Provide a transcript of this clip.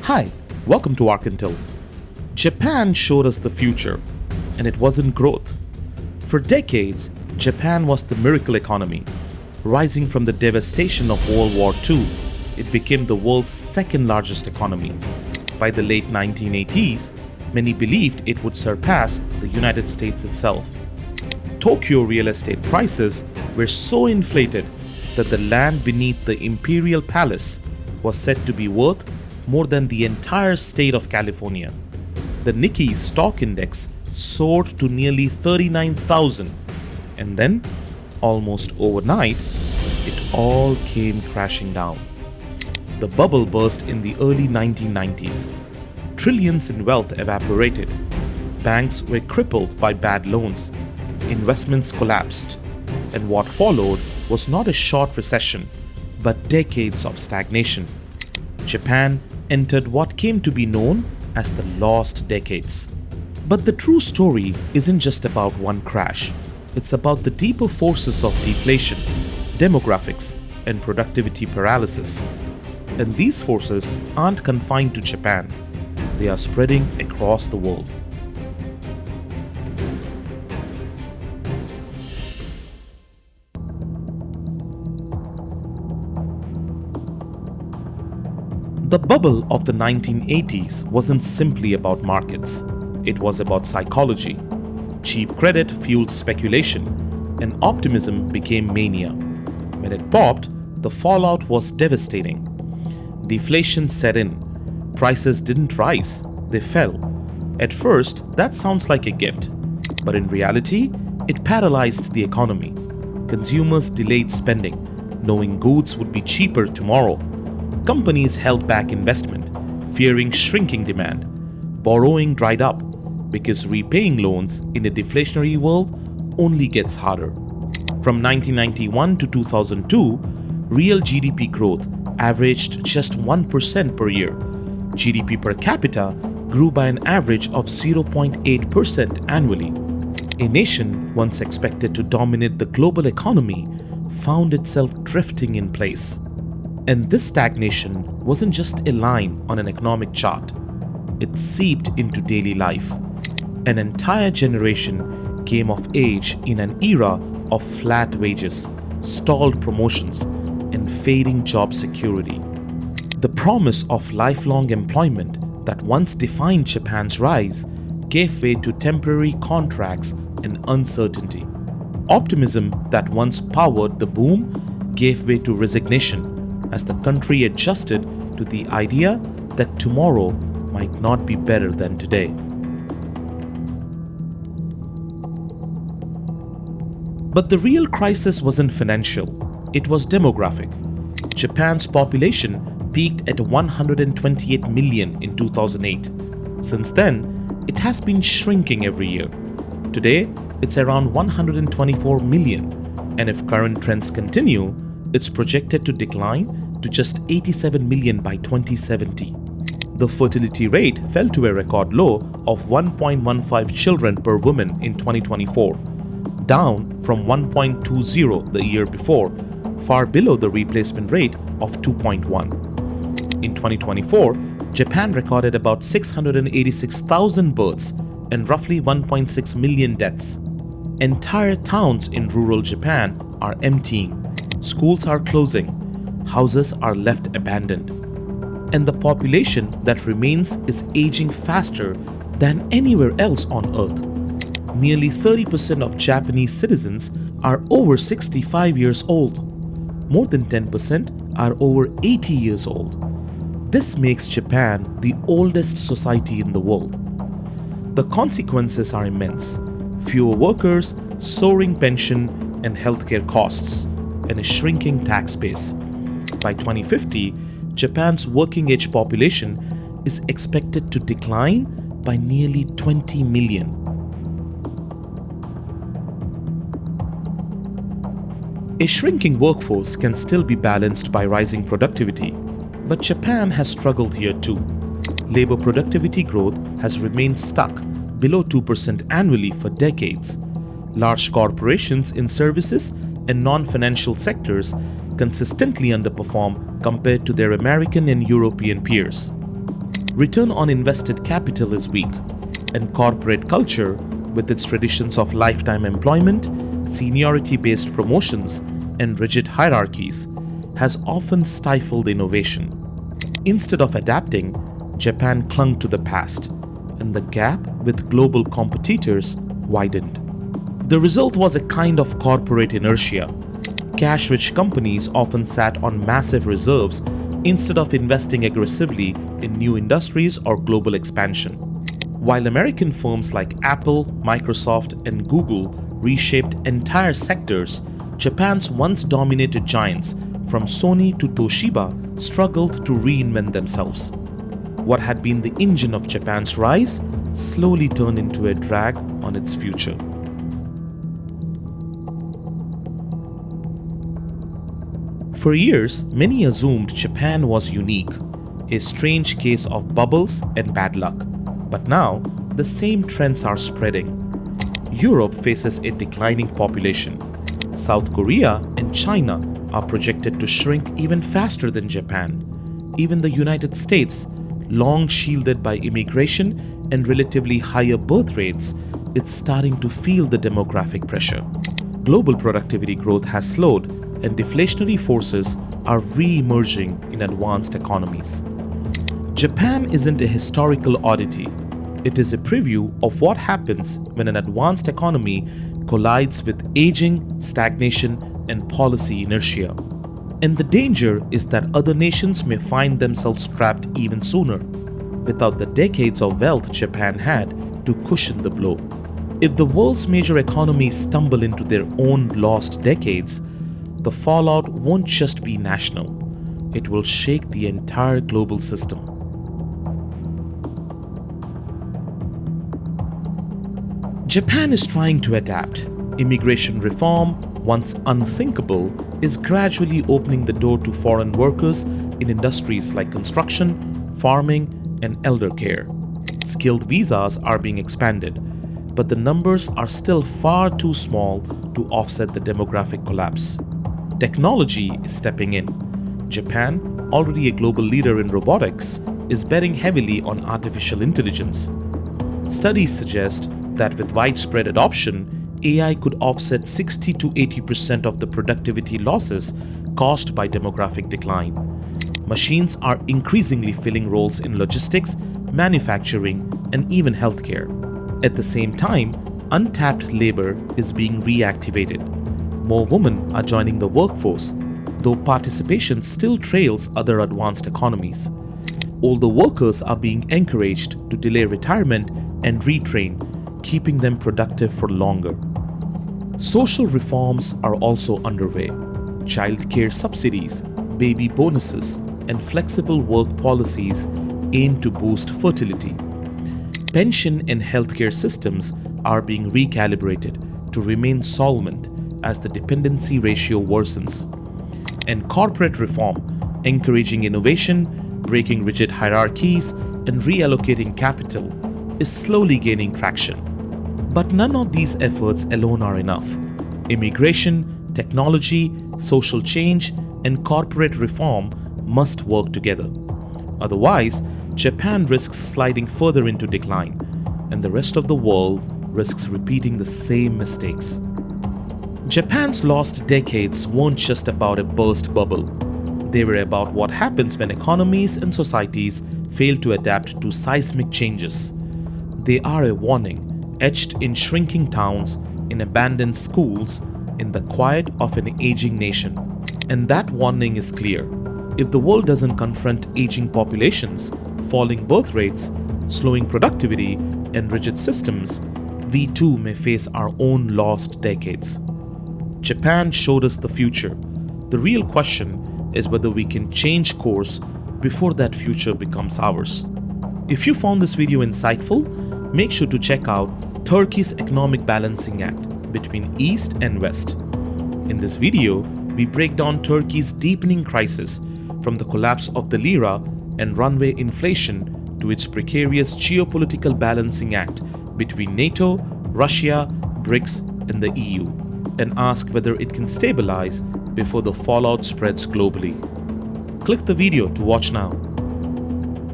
Hi, welcome to Arkintel. Japan showed us the future, and it wasn't growth. For decades, Japan was the miracle economy. Rising from the devastation of World War II, it became the world's second largest economy. By the late 1980s, many believed it would surpass the United States itself. Tokyo real estate prices were so inflated that the land beneath the Imperial Palace was said to be worth more than the entire state of California. The Nikkei stock index soared to nearly 39,000, and then, almost overnight, it all came crashing down. The bubble burst in the early 1990s. Trillions in wealth evaporated. Banks were crippled by bad loans. Investments collapsed. And what followed was not a short recession, but decades of stagnation. Japan entered what came to be known as the lost decades. But the true story isn't just about one crash. It's about the deeper forces of deflation, demographics, and productivity paralysis. And these forces aren't confined to Japan. They are spreading across the world. The bubble of the 1980s wasn't simply about markets. It was about psychology. Cheap credit fueled speculation, and optimism became mania. When it popped, the fallout was devastating. Deflation set in. Prices didn't rise, they fell. At first, that sounds like a gift, but in reality, it paralyzed the economy. Consumers delayed spending, knowing goods would be cheaper tomorrow. Companies held back investment, fearing shrinking demand. Borrowing dried up because repaying loans in a deflationary world only gets harder. From 1991 to 2002, real GDP growth averaged just 1% per year. GDP per capita grew by an average of 0.8% annually. A nation once expected to dominate the global economy found itself drifting in place. And this stagnation wasn't just a line on an economic chart. It seeped into daily life. An entire generation came of age in an era of flat wages, stalled promotions, and fading job security. The promise of lifelong employment that once defined Japan's rise gave way to temporary contracts and uncertainty. Optimism that once powered the boom gave way to resignation as the country adjusted to the idea that tomorrow might not be better than today. But the real crisis wasn't financial, it was demographic. Japan's population peaked at 128 million in 2008. Since then, it has been shrinking every year. Today, it's around 124 million, and if current trends continue, it's projected to decline to just 87 million by 2070. The fertility rate fell to a record low of 1.15 children per woman in 2024, down from 1.20 the year before, far below the replacement rate of 2.1. In 2024, Japan recorded about 686,000 births and roughly 1.6 million deaths. Entire towns in rural Japan are emptying. Schools are closing, houses are left abandoned, and the population that remains is aging faster than anywhere else on earth. Nearly 30% of Japanese citizens are over 65 years old. More than 10% are over 80 years old. This makes Japan the oldest society in the world. The consequences are immense. Fewer workers, soaring pension and healthcare costs, and a shrinking tax base. By 2050, Japan's working-age population is expected to decline by nearly 20 million. A shrinking workforce can still be balanced by rising productivity, but Japan has struggled here too. Labor productivity growth has remained stuck below 2% annually for decades. Large corporations in services and non-financial sectors consistently underperform compared to their American and European peers. Return on invested capital is weak, and corporate culture, with its traditions of lifetime employment, seniority-based promotions, and rigid hierarchies, has often stifled innovation. Instead of adapting, Japan clung to the past, and the gap with global competitors widened. The result was a kind of corporate inertia. Cash-rich companies often sat on massive reserves instead of investing aggressively in new industries or global expansion. While American firms like Apple, Microsoft, and Google reshaped entire sectors, Japan's once dominated giants, from Sony to Toshiba, struggled to reinvent themselves. What had been the engine of Japan's rise slowly turned into a drag on its future. For years, many assumed Japan was unique, a strange case of bubbles and bad luck. But now, the same trends are spreading. Europe faces a declining population. South Korea and China are projected to shrink even faster than Japan. Even the United States, long shielded by immigration and relatively higher birth rates, is starting to feel the demographic pressure. Global productivity growth has slowed, and deflationary forces are re-emerging in advanced economies. Japan isn't a historical oddity. It is a preview of what happens when an advanced economy collides with aging, stagnation, and policy inertia. And the danger is that other nations may find themselves trapped even sooner, without the decades of wealth Japan had to cushion the blow. If the world's major economies stumble into their own lost decades, the fallout won't just be national. It will shake the entire global system. Japan is trying to adapt. Immigration reform, once unthinkable, is gradually opening the door to foreign workers in industries like construction, farming, and elder care. Skilled visas are being expanded, but the numbers are still far too small to offset the demographic collapse. Technology is stepping in. Japan, already a global leader in robotics, is betting heavily on artificial intelligence. Studies suggest that with widespread adoption, AI could offset 60 to 80% of the productivity losses caused by demographic decline. Machines are increasingly filling roles in logistics, manufacturing, and even healthcare. At the same time, untapped labor is being reactivated. More women are joining the workforce, though participation still trails other advanced economies. Older workers are being encouraged to delay retirement and retrain, keeping them productive for longer. Social reforms are also underway. Childcare subsidies, baby bonuses, and flexible work policies aim to boost fertility. Pension and healthcare systems are being recalibrated to remain solvent as the dependency ratio worsens. And corporate reform, encouraging innovation, breaking rigid hierarchies, and reallocating capital, is slowly gaining traction. But none of these efforts alone are enough. Immigration, technology, social change, and corporate reform must work together. Otherwise, Japan risks sliding further into decline, and the rest of the world risks repeating the same mistakes. Japan's lost decades weren't just about a burst bubble. They were about what happens when economies and societies fail to adapt to seismic changes. They are a warning, etched in shrinking towns, in abandoned schools, in the quiet of an aging nation. And that warning is clear. If the world doesn't confront aging populations, falling birth rates, slowing productivity, and rigid systems, we too may face our own lost decades. Japan showed us the future. The real question is whether we can change course before that future becomes ours. If you found this video insightful, make sure to check out Turkey's Economic Balancing Act between East and West. In this video, we break down Turkey's deepening crisis from the collapse of the lira and runaway inflation to its precarious geopolitical balancing act between NATO, Russia, BRICS, and the EU, and ask whether it can stabilize before the fallout spreads globally. Click the video to watch now.